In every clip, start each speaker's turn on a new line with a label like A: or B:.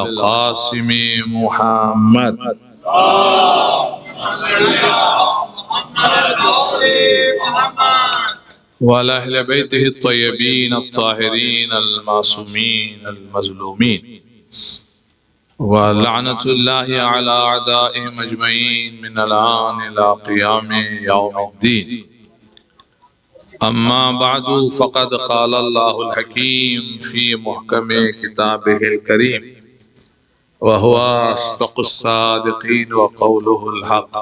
A: القاسم محمد وعلى أهل بيته الطيبين الطاهرين المعصومين المظلومين ولعنة الله على أعدائهم أجمعين من الآن إلى قيام يوم الدين. أما بعد فقد قال الله الحكيم في محكم كتابه الكريم وهو أصدق الصادقين وقوله الحق.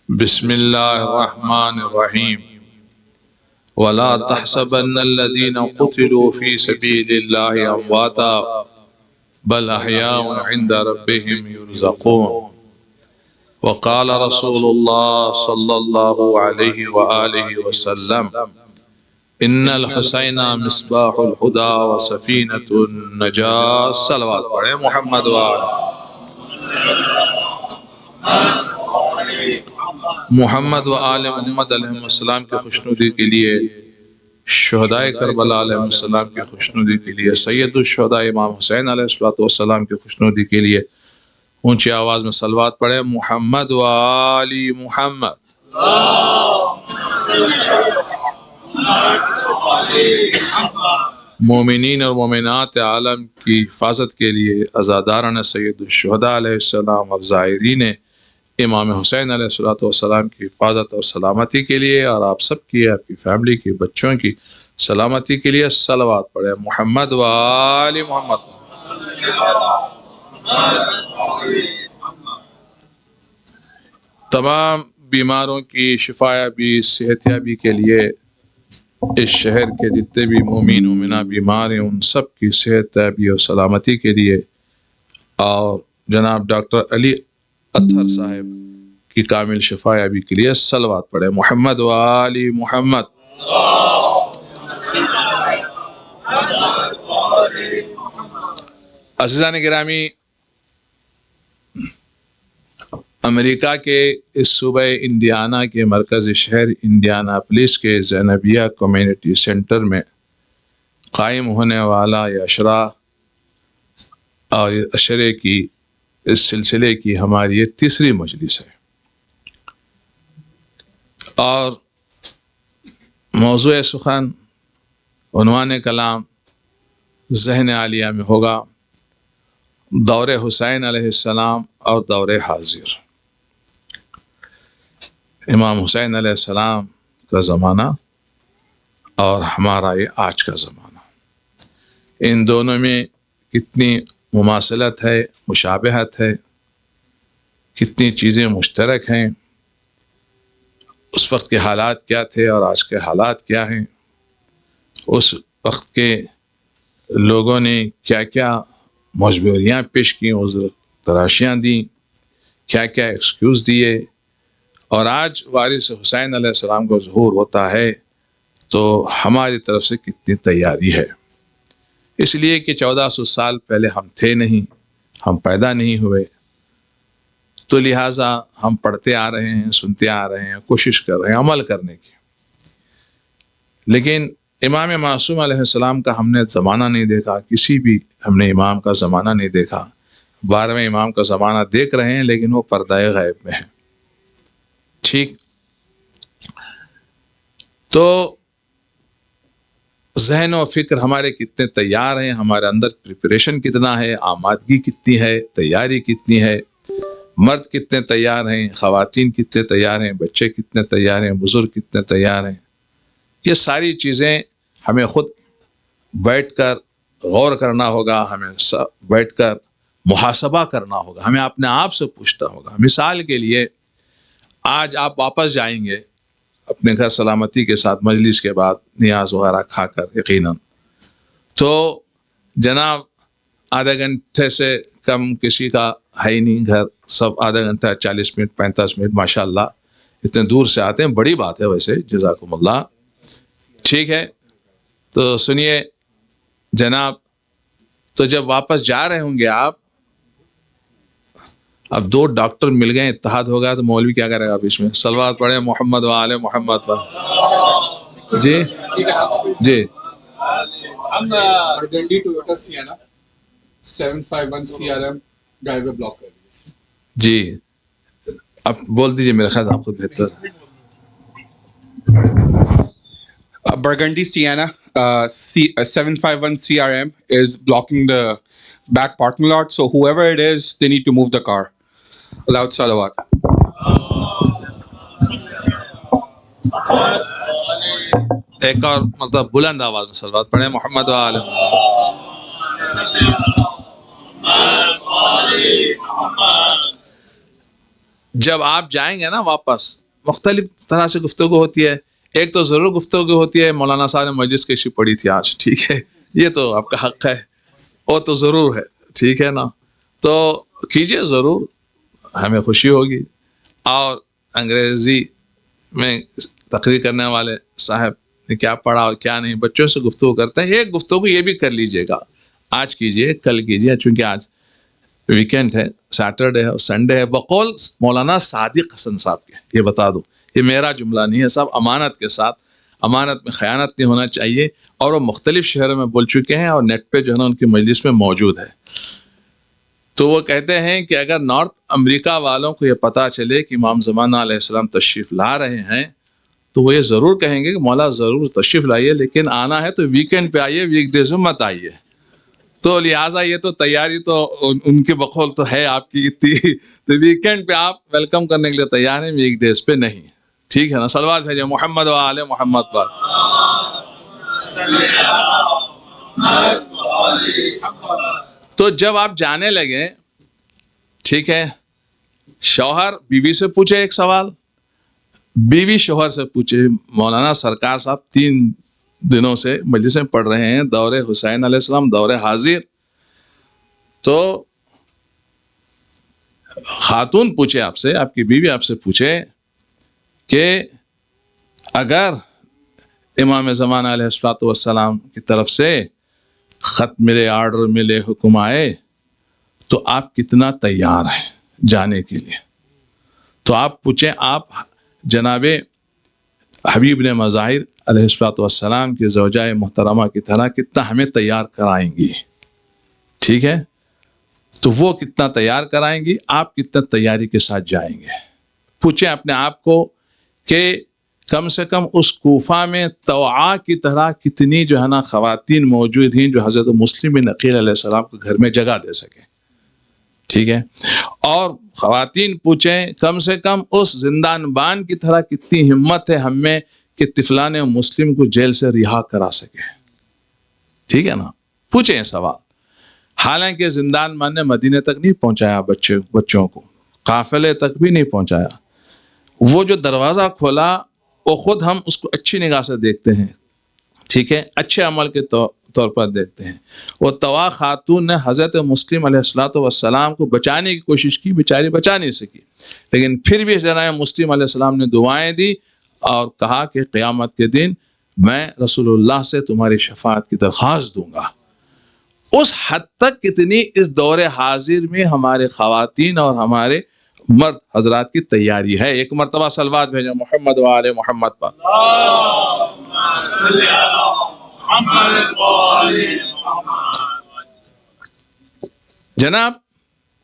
A: بسم الله الرحمن الرحيم. ولا تحسبن الذين قتلوا في سبيل الله أمواتا بل أحياء عند ربهم يرزقون. وقال رسول الله صلى الله عليه وآله وسلم إن الحسين مصباح الهدى وسفينة النجاة. صلوات پڑھیں محمد وآلہ محمد و آل محمد علیہ السلام کی خوشنودی کے لیے، شہدائے کربلا علیہ السلام کی خوشنودی کے لیے، سید الشہداء امام حسین علیہ السلام کی خوشنودی کے لیے اونچی آواز میں صلوات پڑھیں محمد و آل محمد. مومنین اور مومنات عالم کی حفاظت کے لیے، عزاداران سید الشہداء علیہ السلام اور زائرین امام حسین علیہ السلام کی حفاظت اور سلامتی کے لیے، اور آپ سب کی، آپ کی فیملی کی، بچوں کی سلامتی کے لیے صلوات پڑھیں محمد و آل محمد. تمام بیماروں کی شفا یابی، صحت یابی کے لیے اس شہر کے جتنے بھی مومن مومنہ بیمار ہیں ان سب کی صحت یابی اور سلامتی کے لیے، اور جناب ڈاکٹر علی اطہر صاحب کی کامل شفا یابی کے لیے صلوات پڑھیں محمد و آل محمد. عزیزان گرامی، امریکہ کے اس صوبہ انڈیانا کے مرکزی شہر انڈیاناپولیس کے زینبیہ کمیونٹی سینٹر میں قائم ہونے والا یہ عشرہ اور عشرے کی اس سلسلے کی ہماری یہ تیسری مجلس ہے، اور موضوع سخن، عنوان کلام ذہن عالیہ میں ہوگا دور حسین علیہ السلام اور دور حاضر. امام حسین علیہ السلام کا زمانہ اور ہمارا یہ آج کا زمانہ، ان دونوں میں کتنی مماثلت ہے، مشابہت ہے، کتنی چیزیں مشترک ہیں، اس وقت کے حالات کیا تھے اور آج کے حالات کیا ہیں، اس وقت کے لوگوں نے کیا کیا مجبوریاں پیش کی، عذر تراشیاں دیں، کیا کیا ایکسکیوز دیے، اور آج وارث حسین علیہ السلام کا ظہور ہوتا ہے تو ہماری طرف سے کتنی تیاری ہے. اس لیے کہ 1400 سال پہلے ہم تھے نہیں، ہم پیدا نہیں ہوئے، تو لہٰذا ہم پڑھتے آ رہے ہیں، سنتے آ رہے ہیں، کوشش کر رہے ہیں عمل کرنے کی. لیکن امام معصوم علیہ السلام کا ہم نے زمانہ نہیں دیکھا، کسی بھی ہم نے امام کا زمانہ نہیں دیکھا. 12ویں امام کا زمانہ دیکھ رہے ہیں لیکن وہ پردہ غیب میں ہے. ٹھیک، تو ذہن و فکر ہمارے کتنے تیار ہیں، ہمارے اندر پریپریشن کتنا ہے، آمادگی کتنی ہے، تیاری کتنی ہے، مرد کتنے تیار ہیں، خواتین کتنے تیار ہیں، بچے کتنے تیار ہیں، بزرگ کتنے تیار ہیں. یہ ساری چیزیں ہمیں خود بیٹھ کر غور کرنا ہوگا، ہمیں بیٹھ کر محاسبہ کرنا ہوگا، ہمیں اپنے آپ سے پوچھنا ہوگا. مثال کے لیے آج آپ واپس جائیں گے اپنے گھر سلامتی کے ساتھ مجلس کے بعد نیاز وغیرہ کھا کر یقیناً، تو جناب آدھے گھنٹے سے کم کسی کا ہے ہی نہیں گھر، سب آدھا گھنٹہ 40 منٹ 45 منٹ ماشاءاللہ اتنے دور سے آتے ہیں، بڑی بات ہے ویسے، جزاکم اللہ. ٹھیک ہے، تو سنیے جناب، تو جب واپس جا رہے ہوں گے آپ، اب 2 ڈاکٹر مل گئے، اتحاد ہوگا، تو مولوی کیا کرے گا؟ آپ اس میں صلوات پڑھیں محمد و آل محمد. جی جی،
B: ہم برگنڈی ٹویوٹا سیانا 751 CRM ڈرائیو بلاک کر دیا.
A: جی اب بول دیجیے، میرا خیال آپ کو بہتر.
B: Burgundy Sienna 751 CRM is blocking the back parking lot. So whoever it is, they need to move the car. Loud salawat.
A: ایک اور مطلب بلند آواز میں صلوات پڑھیں. محمد وآل. جب آپ جائیں گے نا واپس، مختلف طرح سے گفتگو ہوتی ہے. ایک تو ضرور گفتگو ہوتی ہے، مولانا صاحب نے مجلس کیسی پڑھی تھی آج، ٹھیک ہے، یہ تو آپ کا حق ہے، وہ تو ضرور ہے، ٹھیک ہے نا، تو کیجئے ضرور، ہمیں خوشی ہوگی. اور انگریزی میں تقریر کرنے والے صاحب نے کیا پڑھا اور کیا نہیں، بچوں سے گفتگو کرتے ہیں. ایک گفتگو یہ بھی کر لیجئے گا، آج کیجئے، کل کیجئے، چونکہ آج ویکینڈ ہے، سیٹرڈے ہے اور سنڈے ہے. بقول مولانا صادق حسن صاحب کے، یہ بتا دو، یہ میرا جملہ نہیں ہے صاحب، امانت کے ساتھ، امانت میں خیانت نہیں ہونا چاہیے. اور وہ مختلف شہروں میں بول چکے ہیں اور نیٹ پہ جو ہے نا ان کی مجلس میں موجود ہے. تو وہ کہتے ہیں کہ اگر نارتھ امریکہ والوں کو یہ پتہ چلے کہ امام زمانہ علیہ السلام تشریف لا رہے ہیں تو وہ یہ ضرور کہیں گے کہ مولا ضرور تشریف لائیے، لیکن آنا ہے تو ویکینڈ پہ آئیے، ویک ڈیز میں مت آئیے. تو لہٰذا یہ تو تیاری تو ان کے بقول تو ہے آپ کی اتنی، تو ویکینڈ پہ آپ ویلکم کرنے کے لیے تیار ہیں، ویک ڈیز پہ نہیں. ٹھیک ہے نا؟ صلوات بھیجیں محمد و آل محمد پر. تو جب آپ جانے لگے، ٹھیک ہے، شوہر بیوی سے پوچھے ایک سوال، بیوی شوہر سے پوچھے. مولانا سرکار صاحب 3 دنوں سے مجلس میں پڑھ رہے ہیں دور حسین علیہ السلام، دور حاضر. تو خاتون پوچھے آپ سے، آپ کی بیوی آپ سے پوچھے کہ اگر امام زمانہ علیہ السلام کی طرف سے خط ملے، آرڈر ملے، حکم آئے تو آپ کتنا تیار ہیں جانے کے لیے؟ تو آپ پوچھیں، آپ جناب حبیب نے مظاہر علیہ السلام کی زوجہ محترمہ کی طرح کتنا ہمیں تیار کرائیں گی. ٹھیک ہے، تو وہ کتنا تیار کرائیں گی، آپ کتنا تیاری کے ساتھ جائیں گے. پوچھیں اپنے آپ کو کہ کم سے کم اس کوفہ میں توعا کی طرح کتنی جو ہے نا خواتین موجود ہیں جو حضرت مسلم بن عقیل علیہ السلام کو گھر میں جگہ دے سکیں. ٹھیک ہے، اور خواتین پوچھیں کم سے کم اس زندان بان کی طرح کتنی ہمت ہے ہم میں کہ طفلان مسلم کو جیل سے رہا کرا سکے. ٹھیک ہے نا، پوچھیں سوال. حالانکہ زندان بان نے مدینے تک نہیں پہنچایا بچوں کو، قافلے تک بھی نہیں پہنچایا. وہ جو دروازہ کھولا وہ خود ہم اس کو اچھی نگاہ سے دیکھتے ہیں، ٹھیک ہے، اچھے عمل کے طور پر دیکھتے ہیں. وہ طوا خاتون نے حضرت مسلم علیہ السلام کو بچانے کی کوشش کی، بیچاری بچا نہیں سکی، لیکن پھر بھی جناب مسلم علیہ السلام نے دعائیں دی اور کہا کہ قیامت کے دن میں رسول اللہ سے تمہاری شفاعت کی درخواست دوں گا. اس حد تک کتنی اس دور حاضر میں ہمارے خواتین اور ہمارے مرد حضرات کی تیاری ہے. ایک مرتبہ صلوات بھیجیں محمد و آل محمد پر. جناب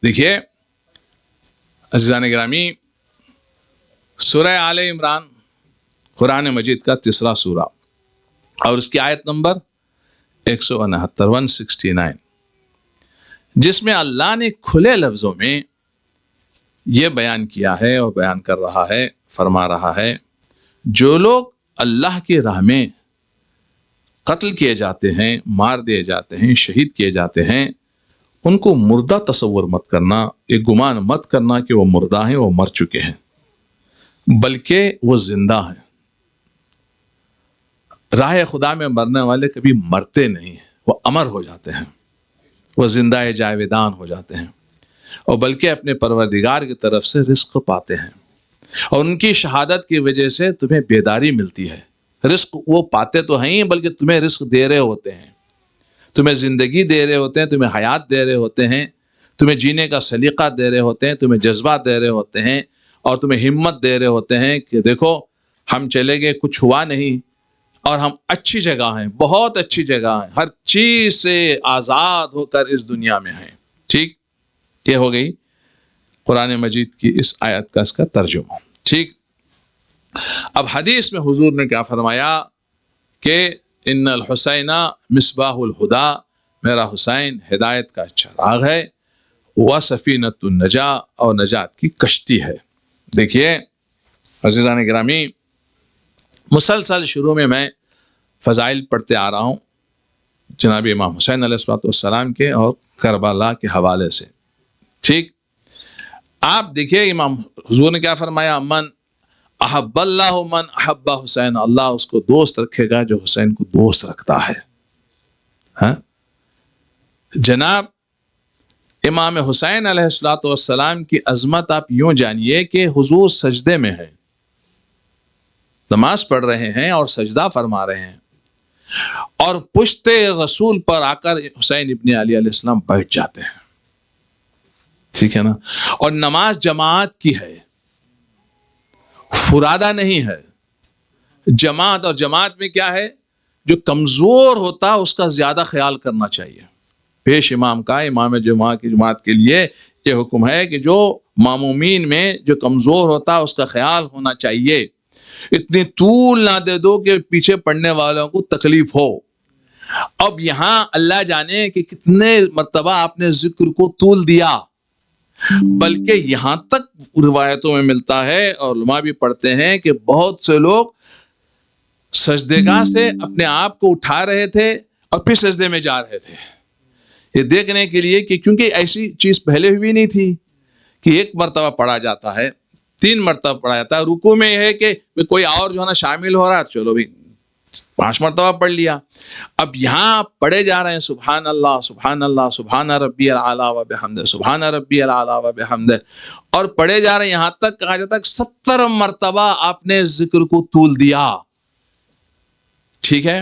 A: دیکھیے عزیزان گرامی، سورہ آل عمران قرآن مجید کا 3 سورہ اور اس کی آیت نمبر 169، جس میں اللہ نے کھلے لفظوں میں یہ بیان کیا ہے اور بیان کر رہا ہے، فرما رہا ہے جو لوگ اللہ کی راہ میں قتل کیے جاتے ہیں، مار دیے جاتے ہیں، شہید کیے جاتے ہیں، ان کو مردہ تصور مت کرنا، یہ گمان مت کرنا کہ وہ مردہ ہیں، وہ مر چکے ہیں، بلکہ وہ زندہ ہیں. راہ خدا میں مرنے والے کبھی مرتے نہیں ہیں، وہ امر ہو جاتے ہیں، وہ زندہ جاویدان ہو جاتے ہیں، اور بلکہ اپنے پروردگار کی طرف سے رزق پاتے ہیں. اور ان کی شہادت کی وجہ سے تمہیں بیداری ملتی ہے. رزق وہ پاتے تو ہیں بلکہ تمہیں رزق دے رہے ہوتے ہیں، تمہیں زندگی دے رہے ہوتے ہیں، تمہیں حیات دے رہے ہوتے ہیں، تمہیں جینے کا سلیقہ دے رہے ہوتے ہیں، تمہیں جذبات دے رہے ہوتے ہیں، اور تمہیں ہمت دے رہے ہوتے ہیں کہ دیکھو ہم چلے گئے، کچھ ہوا نہیں، اور ہم اچھی جگہ ہیں، بہت اچھی جگہ ہیں، ہر چیز سے آزاد ہو کر اس دنیا میں ہیں. ٹھیک، یہ ہو گئی قرآن مجید کی اس آیت کا اس کا ترجمہ. ٹھیک، اب حدیث میں حضور نے کیا فرمایا کہ ان الحسین مصباح الہدا، میرا حسین ہدایت کا چراغ ہے، وسفینۃ النجا، اور نجات کی کشتی ہے. دیکھیے عزیزان گرامی، مسلسل شروع میں فضائل پڑھتے آ رہا ہوں جناب امام حسین علیہ السلام کے اور کربلا کے حوالے سے. ٹھیک، آپ دیکھیے امام حضور نے کیا فرمایا، من احب اللہ من احب حسین، اللہ اس کو دوست رکھے گا جو حسین کو دوست رکھتا ہے. ہاں، جناب امام حسین علیہ السلام کی عظمت آپ یوں جانیے کہ حضور سجدے میں ہیں، نماز پڑھ رہے ہیں اور سجدہ فرما رہے ہیں، اور پشت رسول پر آ کر حسین ابن علی علیہ السلام بیٹھ جاتے ہیں. ٹھیک ہے نا، اور نماز جماعت کی ہے، فرادہ نہیں ہے. جماعت، اور جماعت میں کیا ہے، جو کمزور ہوتا اس کا زیادہ خیال کرنا چاہیے. پیش امام کا، امام جماعت کے لیے یہ حکم ہے کہ جو مامومین میں جو کمزور ہوتا اس کا خیال ہونا چاہیے. اتنی طول نہ دے دو کہ پیچھے پڑھنے والوں کو تکلیف ہو. اب یہاں اللہ جانے کہ کتنے مرتبہ آپ نے ذکر کو طول دیا، بلکہ یہاں تک روایتوں میں ملتا ہے اور علماء بھی پڑھتے ہیں کہ بہت سے لوگ سجدےگاہ سے اپنے آپ کو اٹھا رہے تھے اور پھر سجدے میں جا رہے تھے، یہ دیکھنے کے لیے کہ کیونکہ ایسی چیز پہلے ہوئی نہیں تھی کہ ایک مرتبہ پڑھا جاتا ہے، 3 مرتبہ پڑھا جاتا ہے. رکوع میں یہ ہے کہ کوئی اور جو ہے نا شامل ہو رہا ہے، چلو بھی 5 مرتبہ پڑھ لیا. اب یہاں پڑھے جا رہے ہیں سبحان اللہ سبحان اللہ سبحان ربی الاعلیٰ و بحمدہ سبحان ربی الاعلیٰ و بحمدہ، اور پڑھے جا رہے ہیں یہاں تک کہا جاتا ہے 70 مرتبہ آپ نے ذکر کو طول دیا. ٹھیک ہے،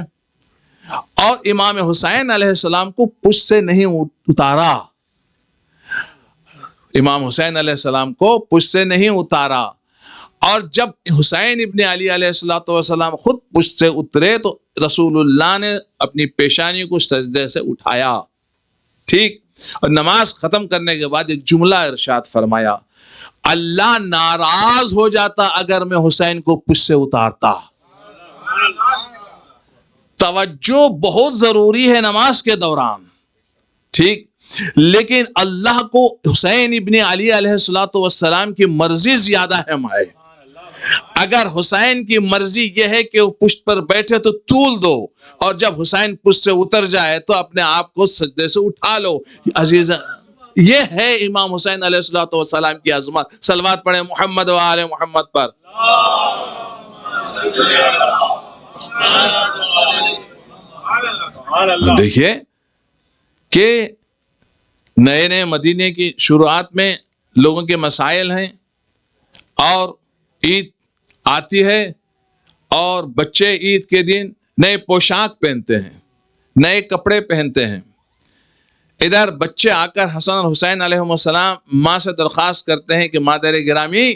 A: اور امام حسین علیہ السلام کو پشت سے نہیں اتارا، امام حسین علیہ السلام کو پشت سے نہیں اتارا. اور جب حسین ابن علی علیہ السلام خود پشت سے اترے تو رسول اللہ نے اپنی پیشانی کو سجدے سے اٹھایا. ٹھیک، اور نماز ختم کرنے کے بعد ایک جملہ ارشاد فرمایا، اللہ ناراض ہو جاتا اگر میں حسین کو پشت سے اتارتا. توجہ بہت ضروری ہے نماز کے دوران. ٹھیک، لیکن اللہ کو حسین ابن علی علیہ السلام کی مرضی زیادہ اہم ہے. اگر حسین کی مرضی یہ ہے کہ وہ پشت پر بیٹھے تو طول دو، اور جب حسین پشت سے اتر جائے تو اپنے آپ کو سجدے سے اٹھا لو. عزیز، یہ ہے امام حسین علیہ السلام کی عظمت. صلوات پڑھیں محمد و آل محمد پر. دیکھیے کہ نئے مدینے کی شروعات میں لوگوں کے مسائل ہیں، اور عید آتی ہے اور بچے عید کے دن نئے پوشاک پہنتے ہیں، نئے کپڑے پہنتے ہیں. ادھر بچے آ کر حسن اور حسین علیہ السلام ماں سے درخواست کرتے ہیں کہ مادر گرامی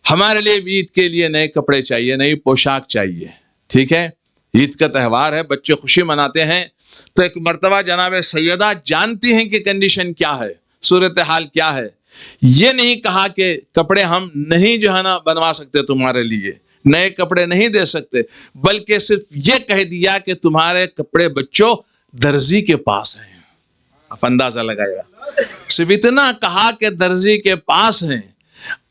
A: ہمارے لیے عید کے لیے نئے کپڑے چاہیے، نئی پوشاک چاہیے. ٹھیک ہے، عید کا تہوار ہے، بچے خوشی مناتے ہیں. تو ایک مرتبہ جناب سیدہ جانتی ہیں کہ کنڈیشن کیا ہے، صورتحال کیا ہے. یہ نہیں کہا کہ کپڑے ہم نہیں جو ہے نا بنوا سکتے، تمہارے لیے نئے کپڑے نہیں دے سکتے، بلکہ صرف یہ کہہ دیا کہ تمہارے کپڑے بچوں درزی کے پاس ہیں. آپ اندازہ لگائے گا، صرف اتنا کہا کہ درزی کے پاس ہیں.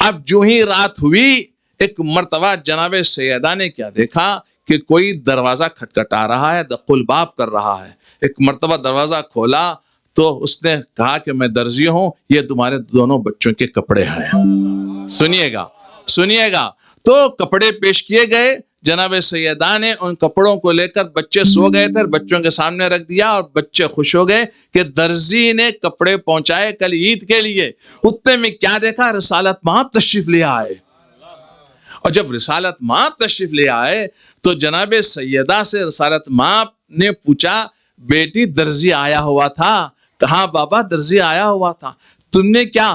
A: اب جو ہی رات ہوئی، ایک مرتبہ جناب سیدہ نے کیا دیکھا کہ کوئی دروازہ کھٹکھٹا رہا ہے، دق الباب کر رہا ہے. ایک مرتبہ دروازہ کھولا تو اس نے کہا کہ میں درزی ہوں، یہ تمہارے دونوں بچوں کے کپڑے ہیں. سنیے گا. تو کپڑے پیش کیے گئے. جناب سیدہ نے ان کپڑوں کو لے کر، بچے سو گئے تھے، بچوں کے سامنے رکھ دیا، اور بچے خوش ہو گئے کہ درزی نے کپڑے پہنچائے کل عید کے لیے. اتنے میں کیا دیکھا، رسالت مآب تشریف لے آئے. اور جب رسالت مآب تشریف لے آئے تو جناب سیدہ سے رسالت مآب نے پوچھا، بیٹی درزی آیا ہوا تھا. کہاں بابا، درزی آیا ہوا تھا. تم نے کیا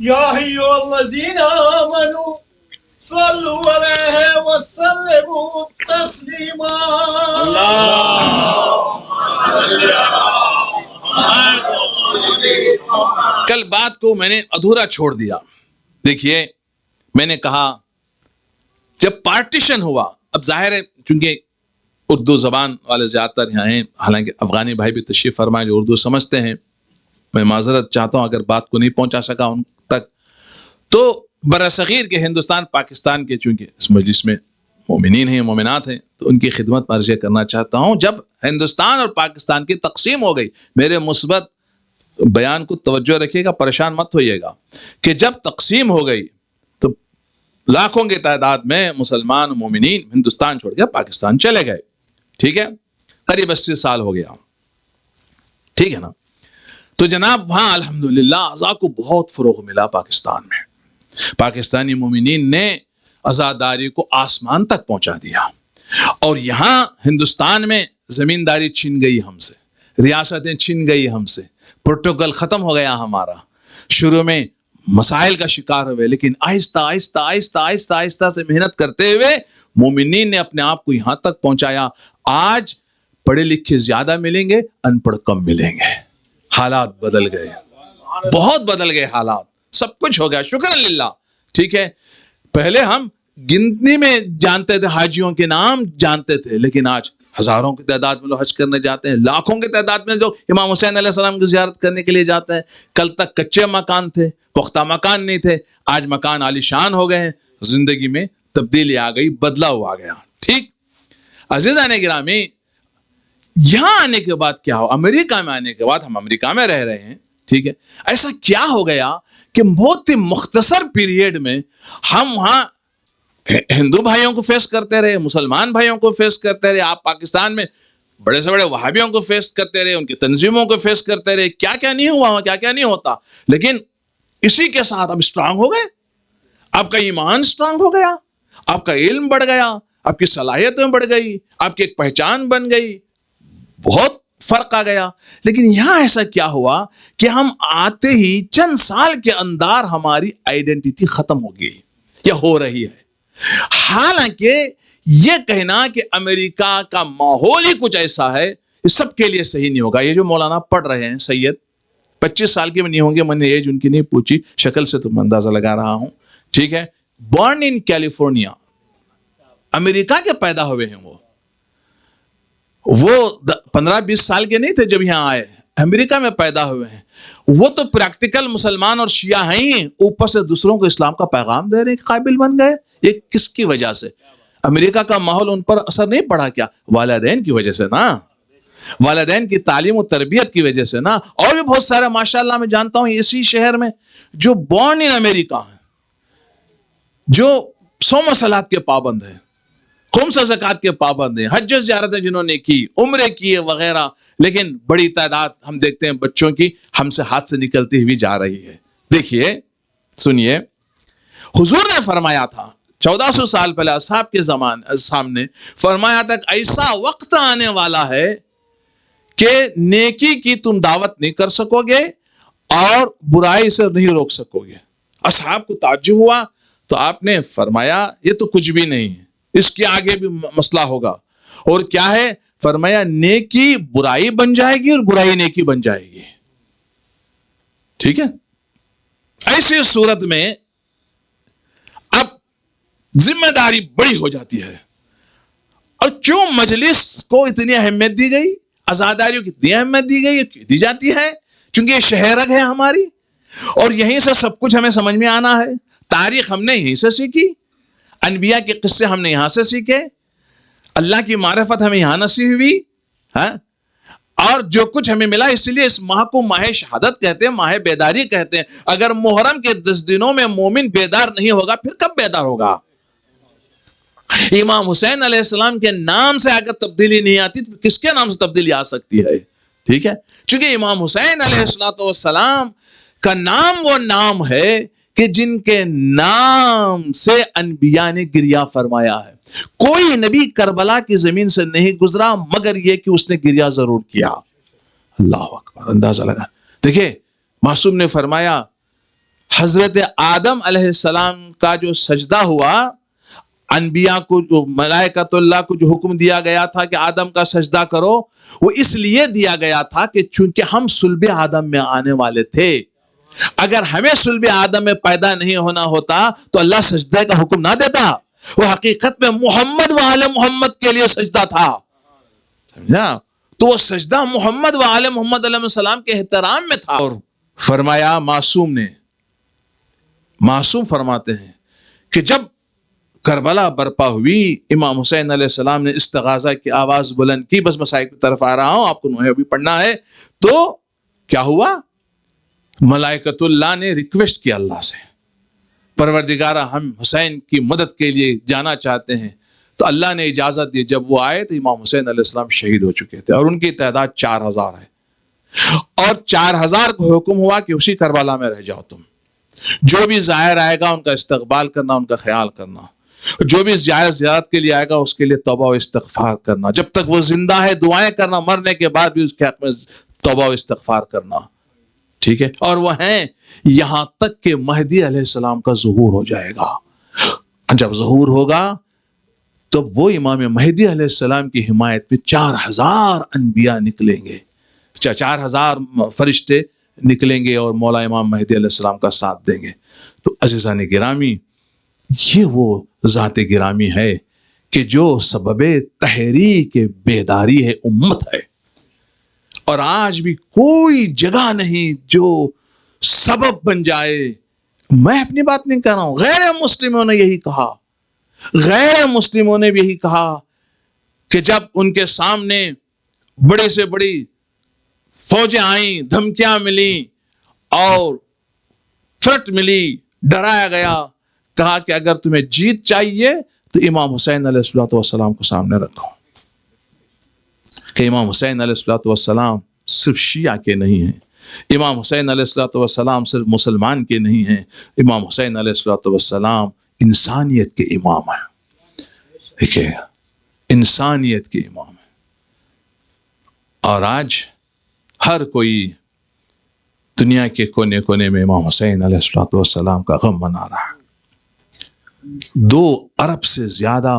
C: یا ایھا الذین آمنوا صلوا علیہ وسلموا تسلیما
A: کل بات کو میں نے ادھورا چھوڑ دیا. دیکھیے میں نے کہا جب پارٹیشن ہوا، اب ظاہر ہے چونکہ اردو زبان والے زیادہ تر یہاں ہیں، حالانکہ افغانی بھائی بھی تشریف فرمائے جو اردو سمجھتے ہیں، میں معذرت چاہتا ہوں اگر بات کو نہیں پہنچا سکا ان تک. تو برصغیر کے ہندوستان پاکستان کے چونکہ اس مجلس میں مومنین ہیں مومنات ہیں تو ان کی خدمت میں عرض کرنا چاہتا ہوں. جب ہندوستان اور پاکستان کی تقسیم ہو گئی، میرے مثبت بیان کو توجہ رکھیے گا، پریشان مت ہوئیے گا، کہ جب تقسیم ہو گئی تو لاکھوں کی تعداد میں مسلمان مومنین ہندوستان چھوڑ کے پاکستان چلے گئے. ٹھیک ہے، قریب 80 سال ہو گیا، ٹھیک ہے نا. تو جناب وہاں الحمدللہ عزا کو بہت فروغ ملا. پاکستان میں پاکستانی مومنین نے عزاداری کو آسمان تک پہنچا دیا، اور یہاں ہندوستان میں زمینداری چھن گئی ہم سے، ریاستیں چھن گئی ہم سے، پروٹوکول ختم ہو گیا ہمارا. شروع میں مسائل کا شکار ہوئے، لیکن آہستہ آہستہ آہستہ آہستہ آہستہ سے محنت کرتے ہوئے مومنین نے اپنے آپ کو یہاں تک پہنچایا. آج پڑھے لکھے زیادہ ملیں گے، ان پڑھ کم ملیں گے. حالات بدل گئے، بہت بدل گئے حالات، سب کچھ ہو گیا، شکر للہ. ٹھیک ہے، پہلے ہم گنتی میں جانتے تھے، حاجیوں کے نام جانتے تھے، لیکن آج ہزاروں کی تعداد میں لوگ حج کرنے جاتے ہیں، لاکھوں کی تعداد میں جو امام حسین علیہ السلام کی زیارت کرنے کے لیے جاتے ہیں. کل تک کچے مکان تھے، پختہ مکان نہیں تھے، آج مکان عالی شان ہو گئے ہیں. زندگی میں تبدیلی آ گئی، بدلاؤ آ گیا. ٹھیک عزیزان گرامی، یہاں آنے کے بعد کیا ہو، امریکہ میں آنے کے بعد ہم امریکہ میں رہ رہے ہیں. ٹھیک ہے، ایسا کیا ہو گیا کہ بہت ہی مختصر پیریڈ میں ہم وہاں ہندو بھائیوں کو فیس کرتے رہے، مسلمان بھائیوں کو فیس کرتے رہے. آپ پاکستان میں بڑے سے بڑے وہابیوں کو فیس کرتے رہے، ان کی تنظیموں کو فیس کرتے رہے. کیا کیا نہیں ہوا، کیا کیا نہیں ہوتا. لیکن اسی کے ساتھ اب اسٹرانگ ہو گئے، آپ کا ایمان اسٹرانگ ہو گیا، آپ کا علم بڑھ گیا، آپ کی صلاحیتیں بڑھ گئی، آپ کی ایک پہچان بن گئی، بہت فرق آ گیا. لیکن یہاں ایسا کیا ہوا کہ ہم آتے ہی چند سال کے اندر ہماری آئیڈینٹی ختم ہو گئی یا ہو رہی ہے. حالانکہ یہ کہنا کہ امریکہ کا ماحول ہی کچھ ایسا ہے، یہ سب کے لیے صحیح نہیں ہوگا. یہ جو مولانا پڑھ رہے ہیں سید 25 سال کے نہیں ہوں گے، میں نے ایج ان کی نہیں پوچھی، شکل سے تو میں اندازہ لگا رہا ہوں. ٹھیک ہے، بورن ان کیلیفورنیا، امریکہ کے پیدا ہوئے ہیں. وہ 15-20 سال کے نہیں تھے جب یہاں آئے، امریکہ میں پیدا ہوئے ہیں. وہ تو پریکٹیکل مسلمان اور شیعہ ہیں، اوپر سے دوسروں کو اسلام کا پیغام دے رہے ہیں، قابل بن گئے. یہ کس کی وجہ سے؟ امریکہ کا ماحول ان پر اثر نہیں پڑا کیا؟ والدین کی وجہ سے نا، والدین کی تعلیم و تربیت کی وجہ سے نا. اور بھی بہت سارے ماشاءاللہ میں جانتا ہوں اسی شہر میں جو بورن ان امریکہ ہیں، جو 100 صلات کے پابند ہیں، خمس زکوٰۃ کے پابند ہیں، حج زیارتیں جنہوں نے کی، عمرے کیے وغیرہ. لیکن بڑی تعداد ہم دیکھتے ہیں بچوں کی ہم سے ہاتھ سے نکلتی ہوئی جا رہی ہے. دیکھیے سنیے، حضور نے فرمایا تھا 1400 سال پہلے اصحاب کے سامنے فرمایا تھا کہ ایسا وقت آنے والا ہے کہ نیکی کی تم دعوت نہیں کر سکو گے اور برائی سے نہیں روک سکو گے. اصحاب کو تعجب ہوا تو آپ نے فرمایا یہ تو کچھ بھی نہیں ہے، اس کے آگے بھی مسئلہ ہوگا. اور کیا ہے؟ فرمایا نیکی برائی بن جائے گی اور برائی نیکی بن جائے گی. ٹھیک ہے، ایسی صورت میں اب ذمہ داری بڑی ہو جاتی ہے. اور کیوں مجلس کو اتنی اہمیت دی گئی، عزاداریوں کی اتنی اہمیت دی گئی، دی جاتی ہے چونکہ یہ شہر رگ ہے ہماری، اور یہیں سے سب کچھ ہمیں سمجھ میں آنا ہے. تاریخ ہم نے یہیں سے سیکھی، انبیاء کے قصے ہم نے یہاں سے سیکھے، اللہ کی معرفت ہمیں یہاں نصیب ہوئی. اور جو کچھ ہمیں ملا، اس لیے اس ماہ کو ماہ شہادت کہتے ہیں، ماہ بیداری کہتے ہیں. اگر محرم کے 10 دنوں میں مومن بیدار نہیں ہوگا پھر کب بیدار ہوگا؟ امام حسین علیہ السلام کے نام سے اگر تبدیلی نہیں آتی تو کس کے نام سے تبدیلی آ سکتی ہے؟ ٹھیک ہے، چونکہ امام حسین علیہ السلام کا نام وہ نام ہے کہ جن کے نام سے انبیاء نے گریہ فرمایا ہے. کوئی نبی کربلا کی زمین سے نہیں گزرا مگر یہ کہ اس نے گریہ ضرور کیا. اللہ اکبر، اندازہ لگا. دیکھیں معصوم نے فرمایا حضرت آدم علیہ السلام کا جو سجدہ ہوا، انبیاء کو جو ملائکۃ اللہ کو جو حکم دیا گیا تھا کہ آدم کا سجدہ کرو، وہ اس لیے دیا گیا تھا کہ چونکہ ہم صلب آدم میں آنے والے تھے، اگر ہمیں صلب آدم میں پیدا نہیں ہونا ہوتا تو اللہ سجدہ کا حکم نہ دیتا۔ وہ حقیقت میں محمد و آل محمد کے لیے سجدہ تھا، سمجھا؟ تو وہ سجدہ محمد و آل محمد علیہ السلام کے احترام میں تھا۔ اور فرمایا معصوم فرماتے ہیں کہ جب کربلا برپا ہوئی، امام حسین علیہ السلام نے استغاثہ کی آواز بلند کی۔ بس مسائل کی طرف آ رہا ہوں، آپ کو ابھی پڑھنا ہے۔ تو کیا ہوا؟ ملائکۃ اللہ نے ریکویسٹ کیا اللہ سے، پروردگارہ ہم حسین کی مدد کے لیے جانا چاہتے ہیں۔ تو اللہ نے اجازت دی۔ جب وہ آئے تو امام حسین علیہ السلام شہید ہو چکے تھے، اور ان کی تعداد 4000 ہے، اور 4000 کو حکم ہوا کہ اسی کربلا میں رہ جاؤ تم، جو بھی زائر آئے گا ان کا استقبال کرنا، ان کا خیال کرنا، جو بھی زیارت کے لیے آئے گا اس کے لیے توبہ و استغفار کرنا، جب تک وہ زندہ ہے دعائیں کرنا، مرنے کے بعد بھی اس کے حق میں توبہ و استغفار کرنا، ٹھیک ہے؟ اور وہ ہیں یہاں تک کہ مہدی علیہ السلام کا ظہور ہو جائے گا۔ جب ظہور ہوگا تو وہ امام مہدی علیہ السلام کی حمایت میں 4000 انبیاء نکلیں گے، 4000 فرشتے نکلیں گے اور مولا امام مہدی علیہ السلام کا ساتھ دیں گے۔ تو عزیزان گرامی، یہ وہ ذات گرامی ہے کہ جو سبب تحریک بیداری ہے، امت ہے، اور آج بھی کوئی جگہ نہیں جو سبب بن جائے۔ میں اپنی بات نہیں کہہ رہا ہوں، غیر مسلموں نے یہی کہا، غیر مسلموں نے بھی یہی کہا کہ جب ان کے سامنے بڑے سے بڑی فوجیں آئیں، دھمکیاں ملی اور تھرٹ ملی، ڈرایا گیا، کہا کہ اگر تمہیں جیت چاہیے تو امام حسین علیہ السلام کو سامنے رکھو، کہ امام حسین علیہ السلام صرف شیعہ کے نہیں ہیں، امام حسین علیہ السلام صرف مسلمان کے نہیں ہیں، امام حسین علیہ السلام انسانیت کے امام ہیں، دیکھیں، انسانیت کے امام ہیں۔ اور آج ہر کوئی دنیا کے کونے کونے میں امام حسین علیہ السلام کا غم منا رہا ہے۔ 2 ارب سے زیادہ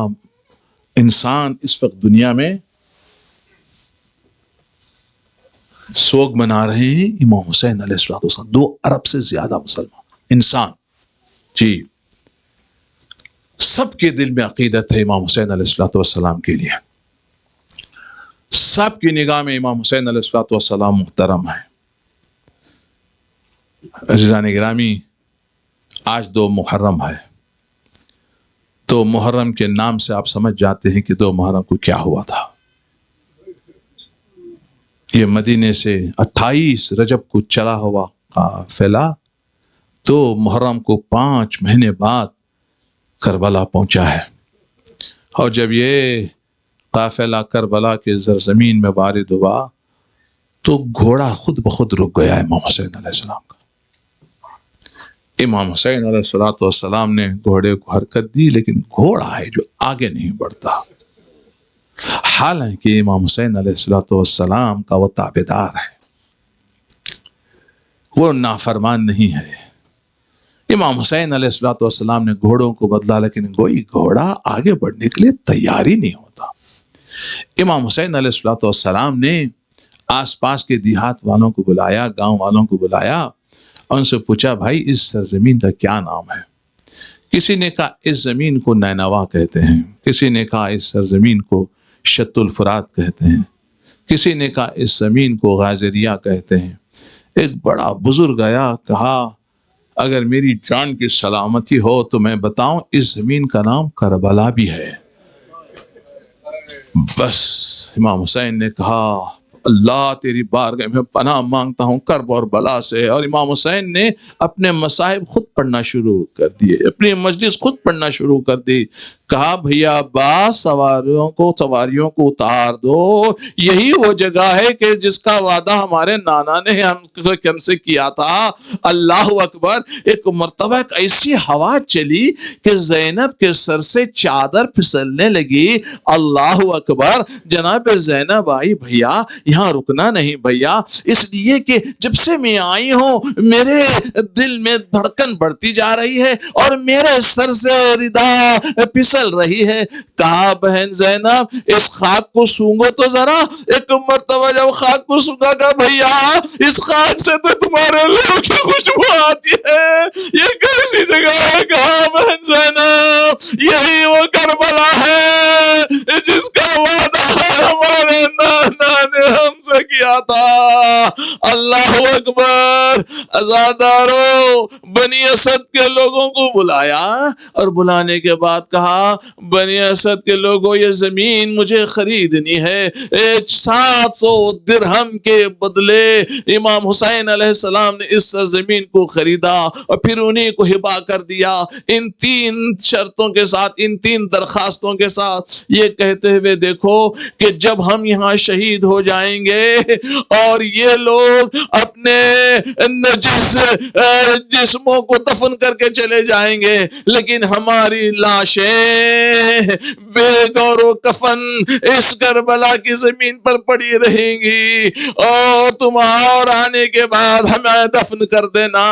A: انسان اس وقت دنیا میں سوگ منا رہے ہیں امام حسین علیہ السلام، 2 ارب سے زیادہ مسلمان انسان، جی، سب کے دل میں عقیدت ہے امام حسین علیہ السلام کے لیے، سب کی نگاہ میں امام حسین علیہ السلام محترم ہے۔ عزیزان گرامی، آج 2 محرم ہے، تو محرم کے نام سے آپ سمجھ جاتے ہیں کہ 2 محرم کو کیا ہوا تھا۔ یہ مدینے سے 28 رجب کو چلا ہوا قافلہ 2 محرم کو 5 مہینے بعد کربلا پہنچا ہے، اور جب یہ قافلہ کربلا کے زرزمین میں وارد ہوا تو گھوڑا خود بخود رک گیا امام حسین علیہ السلام کا۔ امام حسین علیہ السلام نے گھوڑے کو حرکت دی، لیکن گھوڑا ہے جو آگے نہیں بڑھتا، حالانکہ امام حسین علیہ السلام کا وہ تابعدار ہے، وہ نافرمان نہیں ہے۔ امام حسین علیہ السلام نے گھوڑوں کو بدلا، لیکن کوئی گھوڑا آگے بڑھنے کے لیے تیار ہی نہیں ہوتا۔ امام حسین علیہ السلام نے آس پاس کے دیہات والوں کو بلایا، گاؤں والوں کو بلایا، اور ان سے پوچھا، بھائی اس سرزمین کا کیا نام ہے؟ کسی نے کہا اس زمین کو نینوا کہتے ہیں، کسی نے کہا اس سرزمین کو شط الفرات کہتے ہیں، کسی نے کہا اس زمین کو غازریہ کہتے ہیں۔ ایک بڑا بزرگ آیا، کہا اگر میری جان کی سلامتی ہو تو میں بتاؤں اس زمین کا نام کربلا بھی ہے۔ بس امام حسین نے کہا، اللہ تیری بارگاہ میں پناہ مانگتا ہوں کرب اور بلا سے، اور امام حسین نے اپنے مصائب خود پڑھنا شروع کر دیے، اپنی مجلس خود پڑھنا شروع کر دی۔ کہا بھیا عباس، سواریوں کو اتار دو، یہی وہ جگہ ہے کہ جس کا وعدہ ہمارے نانا نے ہم سے کیا تھا۔ اللہ اکبر! ایک مرتبہ ایک ایسی ہوا چلی کہ زینب کے سر سے چادر پھسلنے لگی۔ اللہ اکبر! جناب زینب آئی، بھیا یہاں رکنا نہیں بھیا، اس لیے کہ جب سے میں آئی ہوں میرے دل میں دھڑکن بڑھتی جا رہی ہے اور میرے سر سے ردا پھسل رہی ہے۔ کہا بہن زینب اس خاک کو سونگو تو ذرا۔ ایک مرتبہ جب خاک کو سونگا کہ بھیا اس خاک سے تو تمہارے لوگوں کی خوشبو آتی ہے، یہ کیسی جگہ ہے؟ کہا بہن زینب یہی وہ کربلا ہے جس کا وعدہ ہمارے نانا نے ہم سے کیا تھا۔ اللہ اکبر۔ عزادارو بنی اسد کے لوگوں کو بلایا اور بلانے کے بعد کہا بنی اسد کے لوگوں یہ زمین مجھے خریدنی ہے، 700 درہم کے بدلے امام حسین علیہ السلام نے اس سرزمین کو خریدا اور پھر انہیں کو ہبا کر دیا، ان 3 شرطوں کے ساتھ، ان 3 درخواستوں کے ساتھ، یہ کہتے ہوئے دیکھو کہ جب ہم یہاں شہید ہو جائیں گے اور یہ لوگ اپنے نجس جسموں کو دفن کر کے چلے جائیں گے لیکن ہماری لاشیں بے گور و کفن اس کربلا کی زمین پر پڑی رہیں گی اور تم اور آنے کے بعد ہمیں دفن کر دینا۔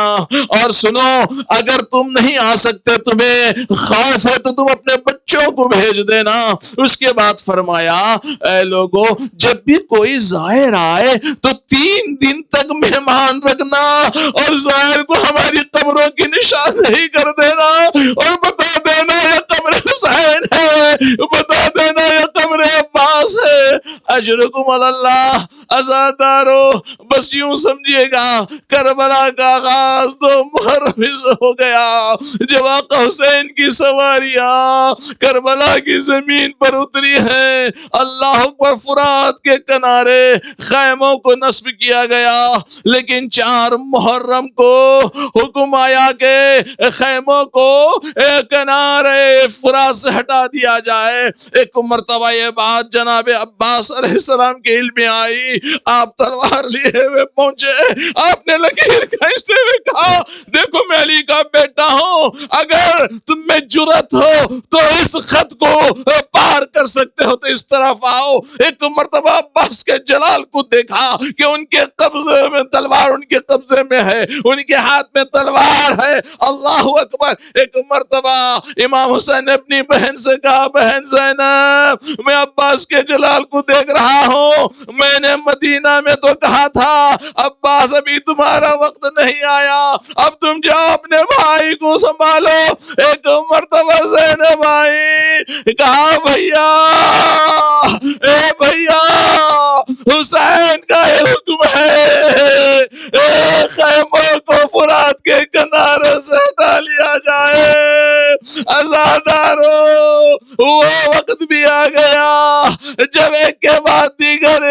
A: اور سنو اگر تم نہیں آ سکتے، تمہیں خوف ہے تو تم اپنے بچوں کو بھیج دینا۔ اس کے بعد فرمایا اے لوگوں جب بھی کوئی زائر آئے تو 3 دن تک مہمان رکھنا اور زائر کو ہماری قبروں کی نشاندہی کر دینا اور بتا دینا یہ قبر حسین ہے، بتا دینا یہ قبر عباس ہے، اجرکم اللہ۔ عزادارو بس یوں سمجھیے گا کربلا کا آغاز تو محرم سے ہو گیا جب آقا حسین کی سواریاں کربلا کی زمین پر اتری ہیں۔ اللہ اکبر۔ فرات کے کنارے خیموں کو نصب کیا گیا لیکن 4 محرم کو حکم آیا کہ خیموں کو کنارے فرات سے ہٹا دیا جائے۔ ایک مرتبہ یہ بات جناب عباس علیہ السلام کے علم میں آئی، آپ تلوار لیے ہوئے پہنچے، آپ نے لکیر کھینچتے ہوئے کہا دیکھو میں علی کا بیٹا ہوں، اگر تم میں جرت ہو تو اس خط کو پار کر سکتے ہو تو اس طرف آؤ۔ ایک مرتبہ عباس کے جلال کو دیکھا کہ ان کے قبضے میں تلوار، ان کے قبضے میں ہے، ان کے ہاتھ میں تلوار ہے۔ اللہ اکبر۔ ایک مرتبہ امام حسین نے اپنی بہن سے کہا بہن زینب میں عباس کے جلال کو دیکھ رہا ہوں، میں نے مدینہ میں تو کہا تھا عباس ابھی تمہارا وقت نہیں آیا، اب تم جاؤ اپنے بھائی کو سنبھالو۔ ایک مرتبہ زینب آئی، کہا بھیا اے بھیا حسین کا حکم ہے خیموں کو فرات کے کنارے سے ہٹا لیا جائے۔ عزادارو وہ وقت بھی آ گیا جب ایک کے بعد دیگر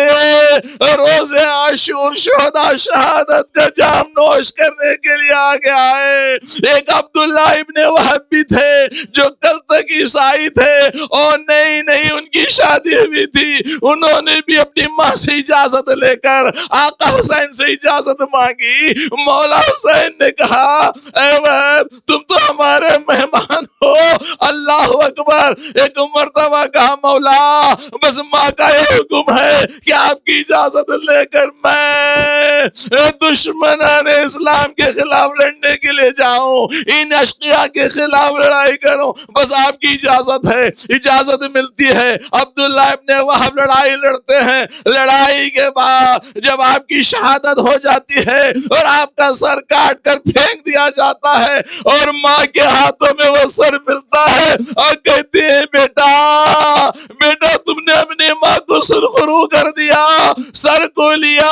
A: روز عاشور شہداء شہادت کا جام نوش کرنے کے لیے آ گیا ہے۔ ایک عبداللہ ابن وہب بھی تھے جو کل تک عیسائی تھے اور نئی ان کی شادی ہوئی تھی، انہوں نے بھی اپنی ماں سے اجازت لے کر آقا حسین سے اجازت مانگی۔ مولا حسین نے کہا اے وہب تم تو ہمارے مہمان ہو۔ اللہ اکبر۔ ایک مرتبہ کہا مولا بس ماں کا یہ حکم ہے کہ آپ کی اجازت لے کر میں دشمنان اسلام کے خلاف لڑنے کے لیے جاؤں، ان اشقیاء کے خلاف لڑائی کروں، بس آپ کی اجازت ہے۔ اجازت ملتی ہے، عبداللہ ابن وہب لڑائی لڑتے ہیں، لڑائی کے بعد جب آپ کی شہادت ہو جاتی ہے اور آپ کا سر کاٹ کر پھینک دیا جاتا ہے اور ماں کے ہاتھوں میں وہ سر ملتا ہے اور کہتی ہے بیٹا تم نے اپنی ماں کو سرخرو کر دیا، سر کو لیا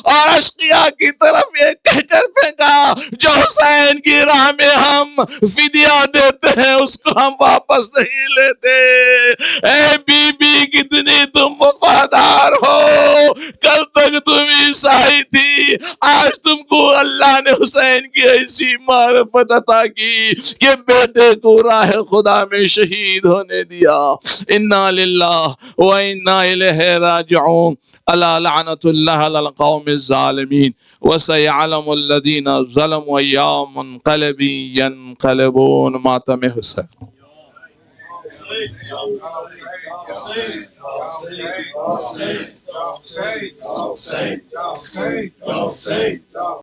A: اور اشقیاء کی طرف یہ کہہ کر پھینکا جو حسین کی راہ میں ہم فدیہ دیتے ہیں اس کو ہم واپس نہیں لیتے۔ اے بی بی کتنی تم وفادار ہو، کل تک تم عیسائی تھی، آج تم کو اللہ نے حسین کی ایسی معرفت عطا کی کہ بیٹے کو راہ خدا میں شہید ہونے دیا۔ انا للہ و انا الیہ راجعون۔ الا لعنت اللہ علی القوم الظالمین وسيعلم الذين ظلموا أيام منقلب ينقلبون۔ ماتم حسین۔
C: Y'all say.